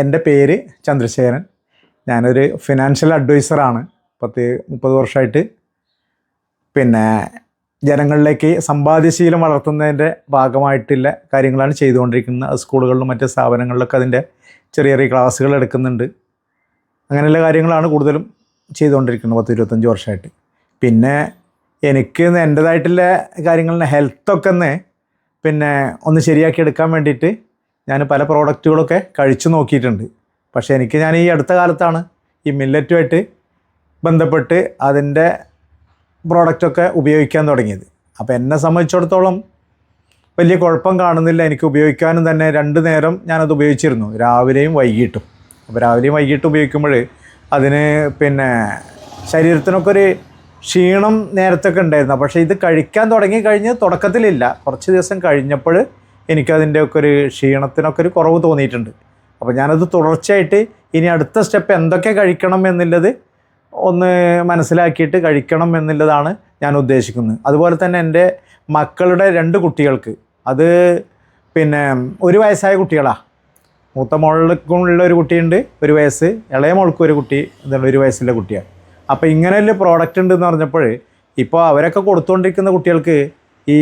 എൻ്റെ പേര് ചന്ദ്രശേഖരൻ. ഞാനൊരു ഫിനാൻഷ്യൽ അഡ്വൈസറാണ്. 30 വർഷമായിട്ട് പിന്നെ ജനങ്ങളിലേക്ക് സമ്പാദ്യശീലം വളർത്തുന്നതിൻ്റെ ഭാഗമായിട്ടുള്ള കാര്യങ്ങളാണ് ചെയ്തുകൊണ്ടിരിക്കുന്നത്. സ്കൂളുകളിലും മറ്റ് സ്ഥാപനങ്ങളിലൊക്കെ അതിൻ്റെ ചെറിയ ചെറിയ ക്ലാസ്സുകൾ എടുക്കുന്നുണ്ട്. അങ്ങനെയുള്ള കാര്യങ്ങളാണ് കൂടുതലും ചെയ്തുകൊണ്ടിരിക്കുന്നത് 25 വർഷമായിട്ട്. പിന്നെ എനിക്ക് എൻ്റേതായിട്ടുള്ള കാര്യങ്ങളിൽ ഹെൽത്തൊക്കെ ഒന്ന് ശരിയാക്കി എടുക്കാൻ വേണ്ടിയിട്ട് ഞാൻ പല പ്രോഡക്റ്റുകളൊക്കെ കഴിച്ചു നോക്കിയിട്ടുണ്ട്. പക്ഷേ ഞാൻ ഈ അടുത്ത കാലത്താണ് ഈ മില്ലറ്റുമായിട്ട് ബന്ധപ്പെട്ട് അതിൻ്റെ പ്രോഡക്റ്റൊക്കെ ഉപയോഗിക്കാൻ തുടങ്ങിയത്. അപ്പോൾ എന്നെ സംബന്ധിച്ചിടത്തോളം വലിയ കുഴപ്പം കാണുന്നില്ല. എനിക്ക് ഉപയോഗിക്കാനും തന്നെ 2 നേരം ഞാനത് ഉപയോഗിച്ചിരുന്നു, രാവിലെയും വൈകിട്ടും. അപ്പോൾ രാവിലെയും വൈകിട്ടും ഉപയോഗിക്കുമ്പോൾ അതിന് ശരീരത്തിനൊക്കെ ഒരു ക്ഷീണം നേരത്തൊക്കെ ഉണ്ടായിരുന്നു. പക്ഷേ ഇത് കഴിക്കാൻ തുടങ്ങിക്കഴിഞ്ഞ് തുടക്കത്തിലില്ല, കുറച്ച് ദിവസം കഴിഞ്ഞപ്പോൾ എനിക്കതിൻ്റെ ഒക്കെ ഒരു ക്ഷീണത്തിനൊക്കെ ഒരു കുറവ് തോന്നിയിട്ടുണ്ട്. അപ്പോൾ ഞാനത് തുടർച്ചയായിട്ട് ഇനി അടുത്ത സ്റ്റെപ്പ് എന്തൊക്കെ കഴിക്കണം എന്നുള്ളത് ഒന്ന് മനസ്സിലാക്കിയിട്ട് കഴിക്കണം എന്നുള്ളതാണ് ഞാൻ ഉദ്ദേശിക്കുന്നത്. അതുപോലെ തന്നെ എൻ്റെ മക്കളുടെ 2 കുട്ടികൾക്ക്, അത് 1 വയസ്സായ കുട്ടികളാണ്. മൂത്ത മോൾക്കുള്ള ഒരു കുട്ടിയുണ്ട് 1 വയസ്സ്, ഇളയ മോൾക്കും ഒരു കുട്ടി 1 വയസ്സുള്ള കുട്ടിയാണ്. അപ്പോൾ ഇങ്ങനെയുള്ള പ്രോഡക്റ്റ് ഉണ്ടെന്ന് പറഞ്ഞപ്പോൾ ഇപ്പോൾ അവരൊക്കെ കൊടുത്തുകൊണ്ടിരിക്കുന്ന കുട്ടികൾക്ക് ഈ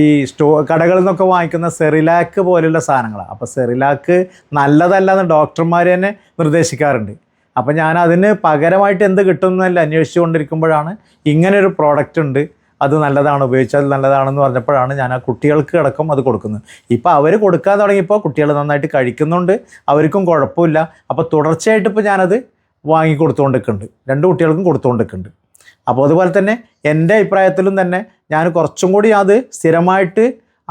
കടകളിൽ നിന്നൊക്കെ വാങ്ങിക്കുന്ന സെറിലാക്ക് പോലുള്ള സാധനങ്ങളാണ്. അപ്പോൾ സെറിലാക്ക് നല്ലതല്ല എന്ന് ഡോക്ടർമാർ തന്നെ നിർദ്ദേശിക്കാറുണ്ട്. അപ്പോൾ ഞാൻ അതിന് പകരമായിട്ട് എന്ത് കിട്ടുമെന്നല്ല അന്വേഷിച്ചു കൊണ്ടിരിക്കുമ്പോഴാണ് ഇങ്ങനൊരു പ്രോഡക്റ്റ് ഉണ്ട്, അത് നല്ലതാണ്, ഉപയോഗിച്ചാൽ നല്ലതാണെന്ന് പറഞ്ഞപ്പോഴാണ് ഞാൻ ആ കുട്ടികൾക്ക് അടക്കം അത് കൊടുക്കുന്നത്. ഇപ്പോൾ അവർ കൊടുക്കാൻ തുടങ്ങിയപ്പോൾ കുട്ടികൾ നന്നായിട്ട് കഴിക്കുന്നുണ്ട്, അവർക്കും കുഴപ്പമില്ല. അപ്പോൾ തുടർച്ചയായിട്ട് ഇപ്പോൾ ഞാനത് വാങ്ങി കൊടുത്തുകൊണ്ടിരിക്കുന്നുണ്ട്, 2 കുട്ടികൾക്കും കൊടുത്തുകൊണ്ടിരിക്കുന്നുണ്ട്. അപ്പോൾ അതുപോലെ തന്നെ എൻ്റെ അഭിപ്രായത്തിലും തന്നെ ഞാൻ കുറച്ചും കൂടി അത് സ്ഥിരമായിട്ട്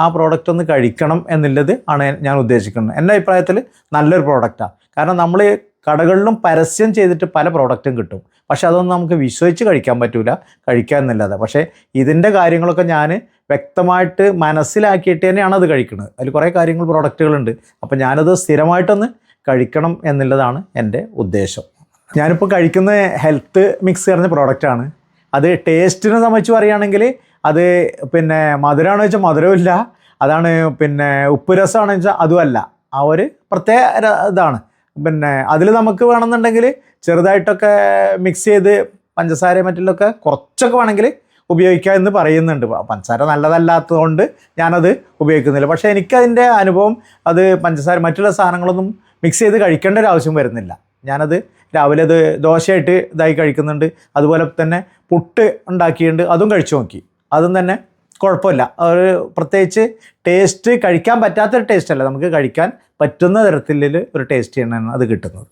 ആ പ്രോഡക്റ്റ് ഒന്ന് കഴിക്കണം എന്നുള്ളത് ആണ് ഞാൻ ഉദ്ദേശിക്കുന്നത്. എൻ്റെ അഭിപ്രായത്തിൽ നല്ലൊരു പ്രോഡക്റ്റാണ്. കാരണം നമ്മൾ കടകളിലും പരസ്യം ചെയ്തിട്ട് പല പ്രോഡക്റ്റും കിട്ടും, പക്ഷേ അതൊന്നും നമുക്ക് വിശ്വസിച്ച് കഴിക്കാൻ പറ്റില്ല, കഴിക്കാൻ എന്നല്ലാതെ. പക്ഷേ ഇതിൻ്റെ കാര്യങ്ങളൊക്കെ ഞാൻ വ്യക്തമായിട്ട് മനസ്സിലാക്കിയിട്ട് തന്നെയാണ് അത് കഴിക്കുന്നത്. അതിൽ കുറേ കാര്യങ്ങൾ പ്രോഡക്റ്റുകളുണ്ട്. അപ്പോൾ ഞാനത് സ്ഥിരമായിട്ടൊന്ന് കഴിക്കണം എന്നുള്ളതാണ് എൻ്റെ ഉദ്ദേശം. ഞാനിപ്പോൾ കഴിക്കുന്ന ഹെൽത്ത് മിക്സ് പറഞ്ഞ പ്രോഡക്റ്റാണ്. അത് ടേസ്റ്റിനെ സംബന്ധിച്ച് പറയുകയാണെങ്കിൽ അത് മധുരമാണെന്ന് വെച്ചാൽ മധുരമില്ല, അതാണ് ഉപ്പ് രസമാണെന്ന് വെച്ചാൽ അതുമല്ല. ആ ഒരു പ്രത്യേക ഇതാണ്. അതിൽ നമുക്ക് വേണമെന്നുണ്ടെങ്കിൽ ചെറുതായിട്ടൊക്കെ മിക്സ് ചെയ്ത് പഞ്ചസാര മറ്റുള്ളൊക്കെ കുറച്ചൊക്കെ വേണമെങ്കിൽ ഉപയോഗിക്കാം എന്ന് പറയുന്നുണ്ട്. പഞ്ചസാര നല്ലതല്ലാത്തതുകൊണ്ട് ഞാനത് ഉപയോഗിക്കുന്നില്ല. പക്ഷേ എനിക്കതിൻ്റെ അനുഭവം അത് പഞ്ചസാര മറ്റുള്ള സാധനങ്ങളൊന്നും മിക്സ് ചെയ്ത് കഴിക്കേണ്ട ഒരു ആവശ്യം വരുന്നില്ല. ഞാനത് രാവിലെ അത് ദോശയായിട്ട് ഇതായി കഴിക്കുന്നുണ്ട്. അതുപോലെ തന്നെ പുട്ട് ഉണ്ടാക്കിയിട്ടുണ്ട്, അതും കഴിച്ചു നോക്കി. അതും തന്നെ കുഴപ്പമില്ല. ഒരു പ്രത്യേകിച്ച് ടേസ്റ്റ് കഴിക്കാൻ പറ്റാത്തൊരു ടേസ്റ്റ് അല്ല, നമുക്ക് കഴിക്കാൻ പറ്റുന്ന തരത്തിൽ ഒരു ടേസ്റ്റ് തന്നെയാണ് അത് കിട്ടുന്നത്.